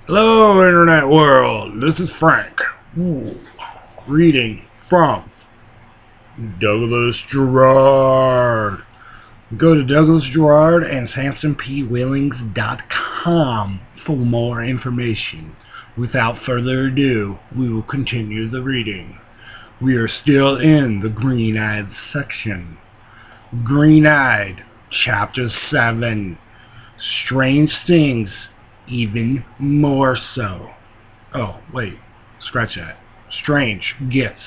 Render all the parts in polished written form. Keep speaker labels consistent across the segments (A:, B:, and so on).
A: Hello, Internet world. This is Frank. Reading from Douglas Jerrod. Go to Douglas Jerrod and SamsonPWillings.com for more information. Without further ado, we will continue the reading. We are still in the Green-Eyed section. Green-Eyed, Chapter 7. Strange Things, Even More So. Oh, wait. Scratch that. Strange Gets,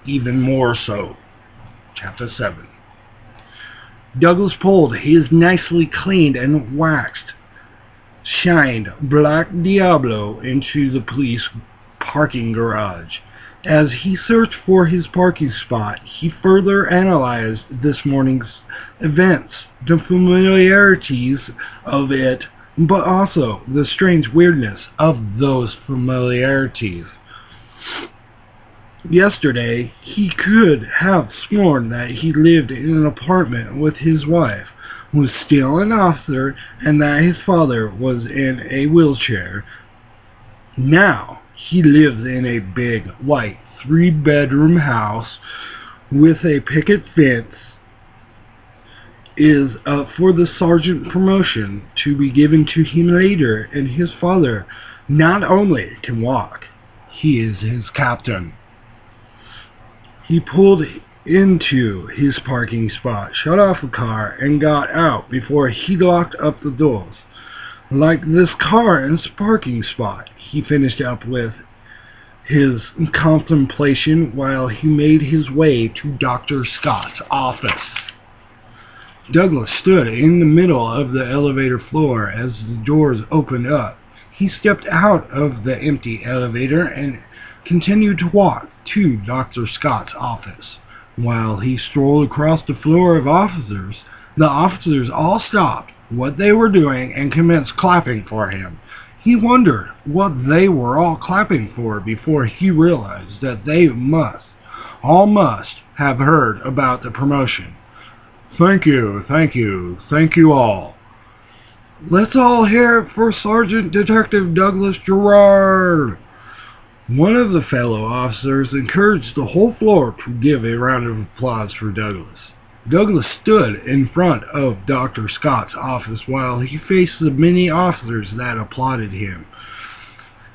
A: Even More So. Chapter 7. Douglas pulled his nicely cleaned and waxed, shined black Diablo into the police parking garage. As he searched for his parking spot, he further analyzed this morning's events, the familiarities of it, but also the strange weirdness of those familiarities. Yesterday, he could have sworn that he lived in an apartment with his wife, was still an officer, and that his father was in a wheelchair. Now, he lives in a big, white, 3-bedroom house with a picket fence, is up for the sergeant promotion to be given to him later, and his father not only can walk, he is his captain. He pulled into his parking spot, shut off the car, and got out before he locked up the doors. Like this car and parking spot, he finished up with his contemplation while he made his way to Dr. Scott's office. Douglas stood in the middle of the elevator floor as the doors opened up. He stepped out of the empty elevator and continued to walk to Dr. Scott's office. While he strolled across the floor of officers, the officers all stopped what they were doing and commenced clapping for him. He wondered what they were all clapping for before he realized that they must have heard about the promotion. Thank you, thank you, thank you all. Let's all hear it for Sergeant Detective Douglas Jerrod. One of the fellow officers encouraged the whole floor to give a round of applause for Douglas. Douglas stood in front of Dr. Scott's office while he faced the many officers that applauded him.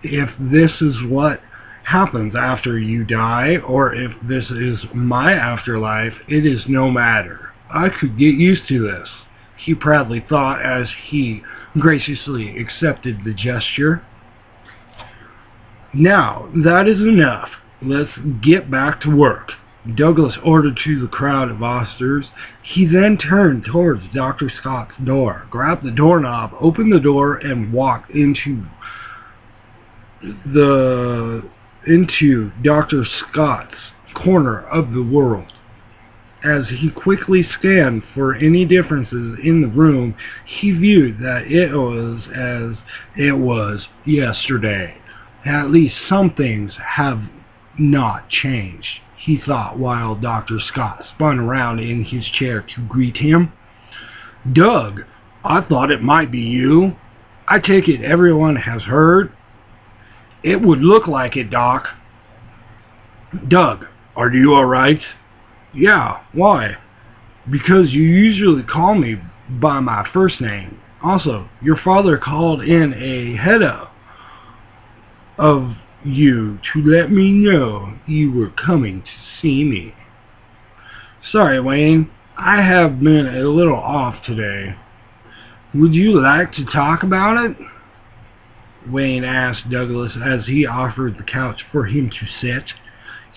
A: If this is what happens after you die, or if this is my afterlife, it is no matter. I could get used to this, he proudly thought as he graciously accepted the gesture. Now, that is enough. Let's get back to work, Douglas ordered to the crowd of officers. He then turned towards Dr. Scott's door, grabbed the doorknob, opened the door, and walked into Dr. Scott's corner of the world. As he quickly scanned for any differences in the room, he viewed that it was as it was yesterday. At least some things have not changed, he thought while Dr. Scott spun around in his chair to greet him. Doug, I thought it might be you. I take it everyone has heard. It would look like it, Doc. Doug, are you all right? Yeah, why? Because you usually call me by my first name. Also, your father called in ahead of you to let me know you were coming to see me. Sorry, Wayne. I have been a little off today. Would you like to talk about it? Wayne asked Douglas as he offered the couch for him to sit.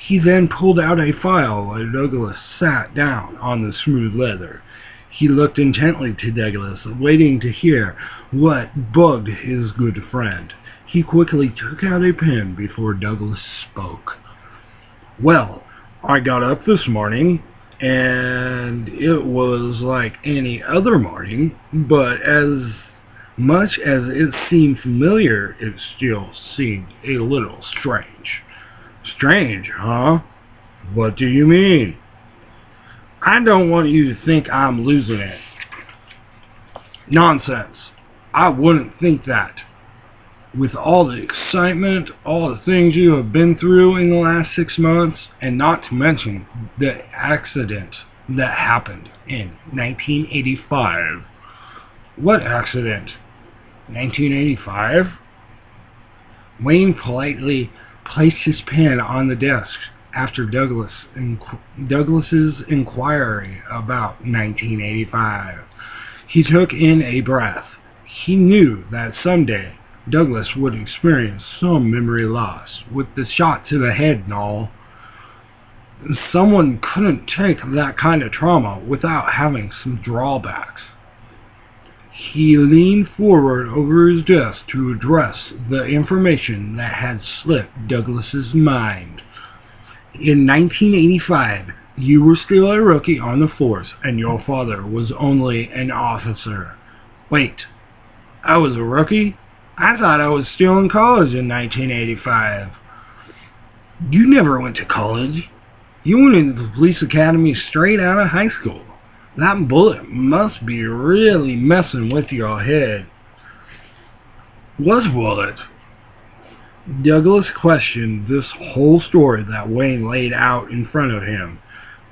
A: He then pulled out a file while Douglas sat down on the smooth leather. He looked intently to Douglas, waiting to hear what bugged his good friend. He quickly took out a pen before Douglas spoke. Well, I got up this morning, and it was like any other morning, but as much as it seemed familiar, it still seemed a little strange. Strange, huh? What do you mean? I don't want you to think I'm losing it. Nonsense. I wouldn't think that. with all the excitement, all the things you have been through in the last 6 months, and not to mention the accident that happened in 1985. What accident? 1985? Wayne politely placed his pen on the desk after Douglas's inquiry about 1985. He took in a breath. He knew that someday Douglas would experience some memory loss with the shot to the head and all. Someone couldn't take that kind of trauma without having some drawbacks. He leaned forward over his desk to address the information that had slipped Douglas's mind. In 1985, you were still a rookie on the force, and your father was only an officer. Wait, I was a rookie? I thought I was still in college in 1985. You never went to college. You went into the police academy straight out of high school. That bullet must be really messing with your head. What bullet? Douglas questioned this whole story that Wayne laid out in front of him.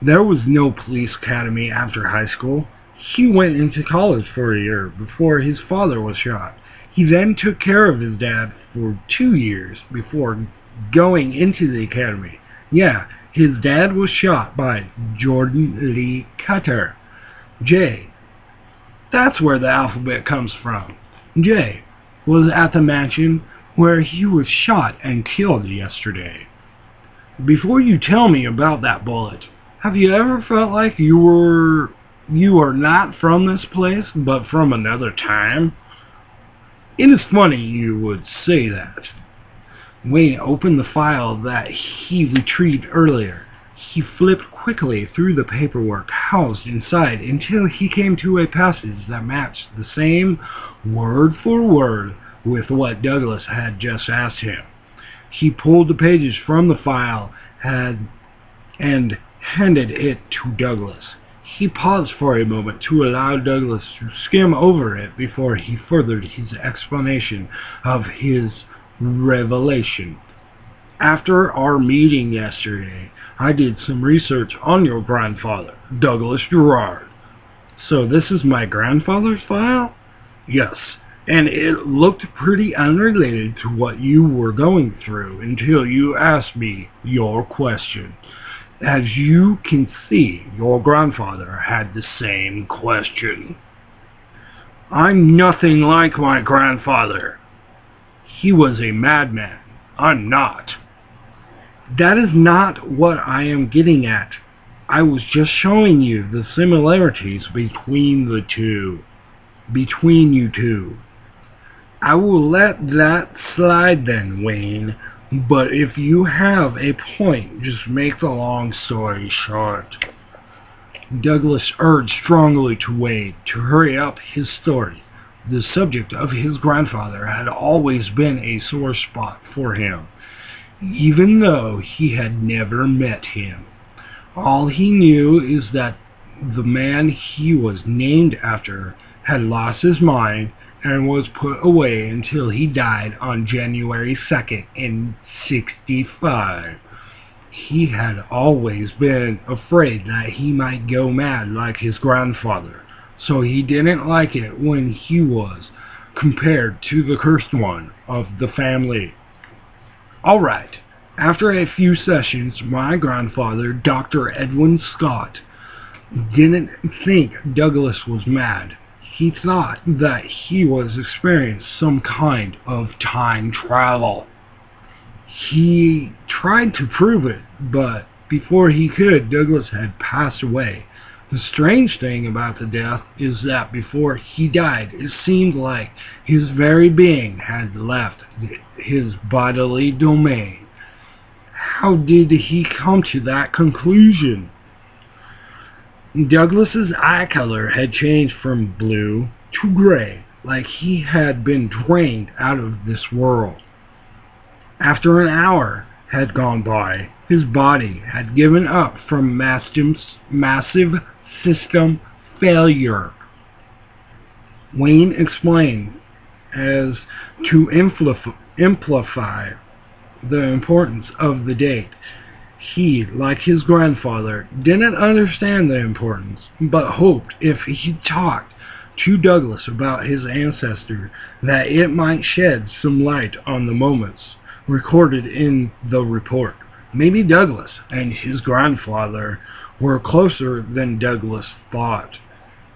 A: There was no police academy after high school. He went into college for a year before his father was shot. He then took care of his dad for 2 years before going into the academy. Yeah, his dad was shot by Jordan Lee Cutter. J. That's where the alphabet comes from. J was at the mansion where he was shot and killed yesterday. Before you tell me about that bullet, have you ever felt like you are not from this place, but from another time? It is funny you would say that. Wayne opened the file that he retrieved earlier. He flipped quickly through the paperwork housed inside until he came to a passage that matched the same word for word with what Douglas had just asked him. He pulled the pages from the file and handed it to Douglas. He paused for a moment to allow Douglas to skim over it before he furthered his explanation of his revelation. After our meeting yesterday, I did some research on your grandfather, Douglas Jerrod. So this is my grandfather's file? Yes, and it looked pretty unrelated to what you were going through until you asked me your question. As you can see, your grandfather had the same question. I'm nothing like my grandfather. He was a madman. I'm not. That is not what I am getting at. I was just showing you the similarities between you two. I will let that slide then, Wayne, but if you have a point, just make the long story short. Douglas urged strongly to Wayne to hurry up his story. The subject of his grandfather had always been a sore spot for him, even though he had never met him. All he knew is that the man he was named after had lost his mind and was put away until he died on January 2nd in 1965. He had always been afraid that he might go mad like his grandfather, so he didn't like it when he was compared to the cursed one of the family. Alright, after a few sessions, my grandfather, Dr. Edwin Scott, didn't think Douglas was mad. He thought that he was experiencing some kind of time travel. He tried to prove it, but before he could, Douglas had passed away. The strange thing about the death is that before he died, it seemed like his very being had left his bodily domain. How did he come to that conclusion? Douglas's eye color had changed from blue to gray, like he had been drained out of this world. After an hour had gone by, his body had given up from massive system failure. Wayne explained as to amplify the importance of the date. He, like his grandfather, didn't understand the importance, but hoped if he talked to Douglas about his ancestor that it might shed some light on the moments recorded in the report. Maybe Douglas and his grandfather were closer than Douglas thought.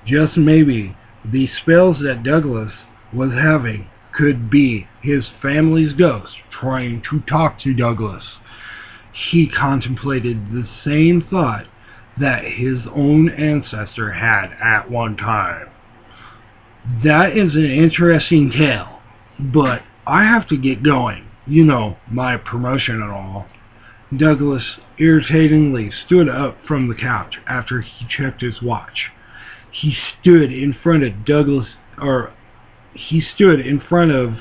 A: Just maybe the spells that Douglas was having could be his family's ghost trying to talk to Douglas. He contemplated the same thought that his own ancestor had at one time. That is an interesting tale, but I have to get going. You know, my promotion and all. Douglas irritatingly stood up from the couch after he checked his watch. He stood in front of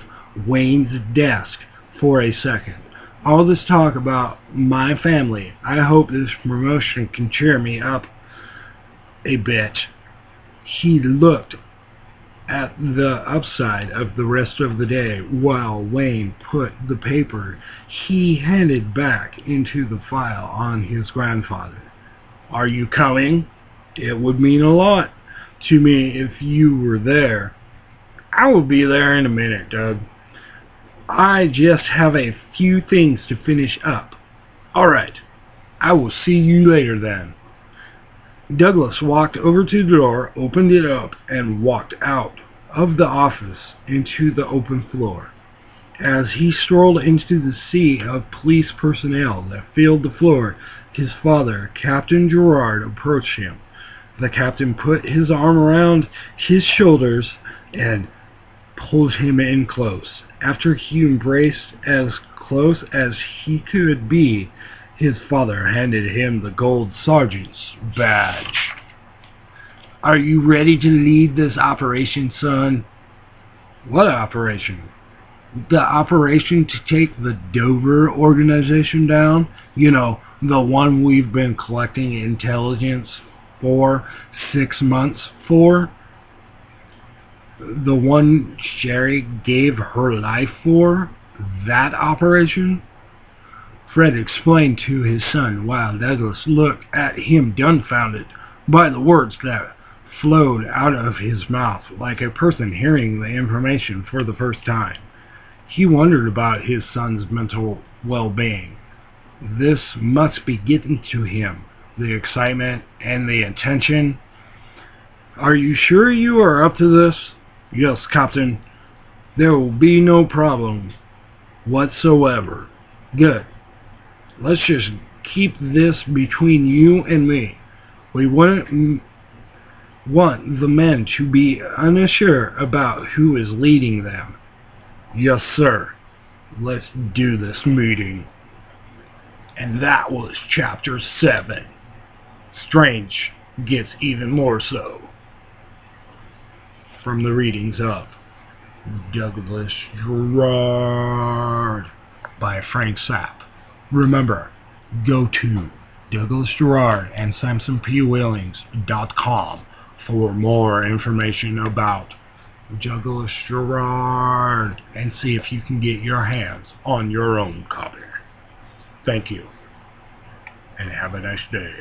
A: Wayne's desk for a second. All this talk about my family, I hope this promotion can cheer me up a bit. He looked at the upside of the rest of the day while Wayne put the paper he handed back into the file on his grandfather. Are you coming? It would mean a lot to me if you were there. I will be there in a minute, Doug. I just have a few things to finish up. Alright, I will see you later then. Douglas walked over to the door, opened it up, and walked out of the office into the open floor. As he strolled into the sea of police personnel that filled the floor, his father, Captain Jerrod, approached him. The captain put his arm around his shoulders and pulled him in close. After he embraced as close as he could be, his father handed him the gold sergeant's badge. Are you ready to lead this operation, son? What operation? The operation to take the Dover organization down. You know, the one we've been collecting intelligence for 6 months for. The one Sherry gave her life for. That operation? Fred explained to his son while Douglas looked at him dumbfounded by the words that flowed out of his mouth like a person hearing the information for the first time. He wondered about his son's mental well-being. This must be getting to him, the excitement and the attention. Are you sure you are up to this? Yes, Captain. There will be no problem whatsoever. Good. Let's just keep this between you and me. We wouldn't want the men to be unsure about who is leading them. Yes, sir. Let's do this meeting. And that was Chapter 7. Strange gets even more so. From the readings of Douglas Jerrod by Frank Sapp. Remember, go to Douglas Jerrod and SamsonPWillings.com for more information about Douglas Jerrod and see if you can get your hands on your own copy. Thank you, and have a nice day.